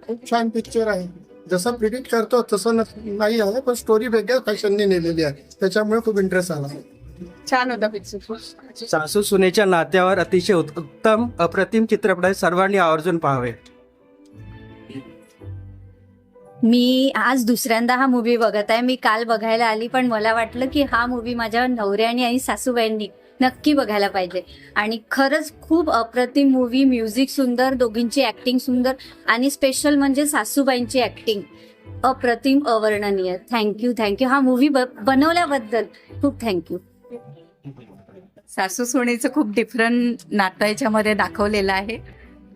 खूप छान पिक्चर आहे. जसं प्रिडिक्ट करतो तसं नाही आहे, पण स्टोरी वेगळ्या फॅशनने नेलेली आहे, त्याच्यामुळे खूप इंटरेस्ट आला. छान होता पिक्चर. सासू सुनेच्या नात्यावर अतिशय उत्तम अप्रतिम चित्रपट आहे, सर्वांनी आवर्जून पाहावे. मी आज दुसऱ्यांदा हा मूवी बघत आहे. मी काल बघायला आली, पण मला वाटलं की हा मूवी माझ्या नवऱ्याने आणि सासूबाईंनी नक्की बघायला पाहिजे. आणि खरंच खूप अप्रतिम मूवी. म्युझिक सुंदर, दोघींची ऍक्टिंग सुंदर, आणि स्पेशल म्हणजे सासूबाईंची ऍक्टिंग अप्रतिम, अवर्णनीय. थँक्यू हा मूवी बनवल्याबद्दल खूप थँक्यू. सासू सुनेचं खूप डिफरंट नातं याच्यामध्ये दाखवलेलं आहे.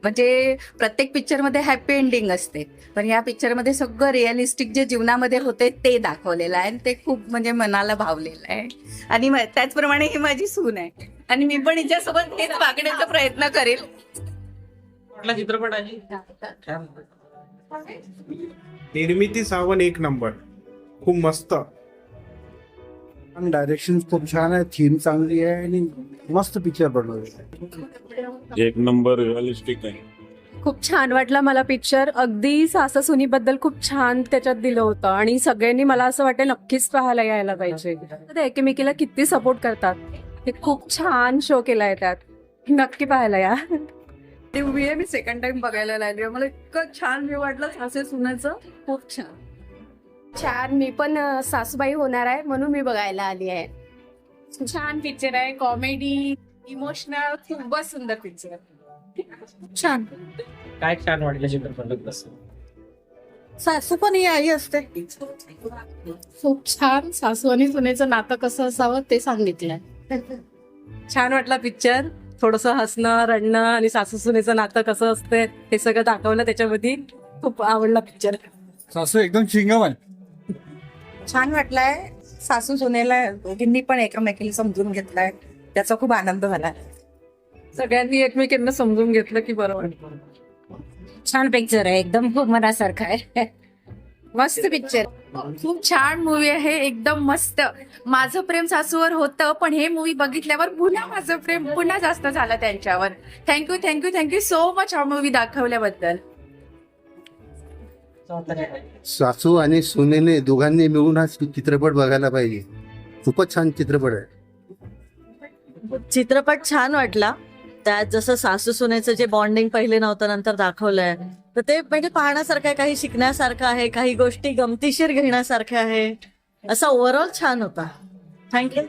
म्हणजे प्रत्येक पिक्चरमध्ये हॅपी एंडिंग असते, पण या पिक्चरमध्ये सगळं रिअलिस्टिक जे जीवनामध्ये होते ते दाखवलेलं आहे, आणि ते खूप म्हणजे मनाला भावलेलं आहे. आणि त्याचप्रमाणे ही माझी सून आहे, आणि मी पण हिच्यासोबत हेच वागण्याचा प्रयत्न करेल. कुठला चित्रपट आहे? निर्मिती सावंत एक नंबर, खूप मस्त. डायरेक्शन खूप छान आहे, थीम चांगली आहे आणि मस्त पिक्चर बनवले. एक नंबर रिअलिस्टिक आहे. खूप छान वाटला मला पिक्चर. अगदी सासू सुनीबद्दल खूप छान त्याच्यात दिलं होतं, आणि सगळ्यांनी मला असं वाटतं नक्कीच पाहायला यायला पाहिजे. ते एकमेकीला किती सपोर्ट करतात, ते खूप छान शो केलाय त्यात. नक्की पाहायला या. ती मूवी आहे, मी सेकंड टाइम बघायला लागली. मला इतकं छान व्ह्यू वाटलं सासू सुनेचं, खूप छान. छान. मी पण सासूबाई होणार आहे म्हणून मी बघायला आली आहे. छान पिक्चर आहे, कॉमेडी, इमोशनल, खूपच सुंदर पिक्चर. छान. काय छान वाटलं चित्रपटात? तसं सासू पण ही आई असते. खूप छान. सासू आणि सुनेचं नातं कसं असावं ते सांगितलंय. छान वाटला पिक्चर. थोडंसं हसणं, रडणं आणि सासू सुनेचं नातं कसं असतं हे सगळं दाखवलं त्याच्यामध्ये. खूप आवडला पिक्चर. सासू एकदम चिंगम आहे. छान वाटलंय. सासू सुनेला दोघींनी पण एकमेकीला समजून घेतलाय, त्याचा खूप आनंद झालाय. सगळ्यांनी एकमेकांना समजून घेतलं की बरं वाटतं. छान पिक्चर आहे, एकदम खूप मनासारखा आहे. मस्त पिक्चर. खूप छान मूवी आहे, एकदम मस्त. माझं प्रेम सासूवर होतं, पण हे मूवी बघितल्यावर पुन्हा माझं प्रेम पुन्हा जास्त झालं त्यांच्यावर. थँक्यू सो मच हा मूवी दाखवल्याबद्दल. सासू आणि सुनेने दोघांनी मिळून हा चित्रपट बघायला पाहिजे. खूपच छान चित्रपट आहे. चित्रपट छान वाटला. त्यात जसं सासू सुनेचं जे बॉन्डिंग पहिले नव्हतं नंतर दाखवलंय, तर ते म्हणजे पाहण्यासारखं आहे, काही शिकण्यासारखं आहे, काही गोष्टी गमतीशीर घेण्यासारख्या आहे. असा ओव्हरऑल छान होता. थँक्यू.